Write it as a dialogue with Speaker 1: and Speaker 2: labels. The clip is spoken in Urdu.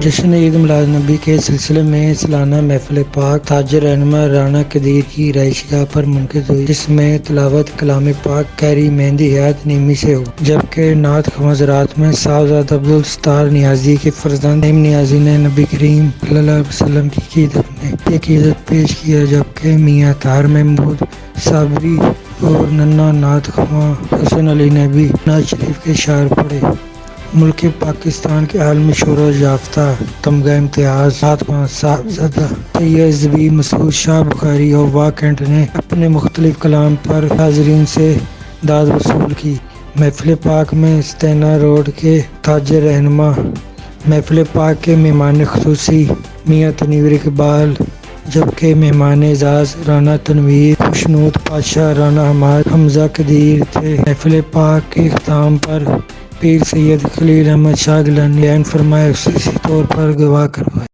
Speaker 1: جشن عید میلاد نبی کے سلسلے میں سالانہ محفل پاک تاجر رہنما رانا قدیر کی رہائش پر منعقد ہوئی، جس میں تلاوت کلام پاک کیری مہندی حیات نیمی سے ہو، جبکہ نعت خواں حضرات میں صاحبزادہ عبدالستار نیازی کے فرزند نعیم نیازی نے نبی کریم صلی اللہ علیہ وسلم کی عقیدت میں ایک عقیدت پیش کیا، جبکہ میاں طاہر محمود صابری اور ننا نعت خواں حسن علی نے بھی نعت شریف کے اشعار پڑھے۔ ملک پاکستان کے عالمی شہرت یافتہ تمغہ امتیاز نعت خواں صاحبزادہ سید زبی مسعود شاہ بخاری اور واہ کینٹ نے اپنے مختلف کلام پر حاضرین سے داد وصول کی۔ محفل پاک میں استینا روڈ کے تاجر رہنما محفل پاک کے مہمان خصوصی میاں تنویر اقبال، جبکہ مہمان اعزاز رانا تنویر، خوشنود پادشاہ رانا حمزہ قدیر تھے۔ محفل پاک کے اختتام پر پیر سید خلیل احمد شاہ گیلانی بیان فرمائے، خصوصی طور پر گواہ کروائے۔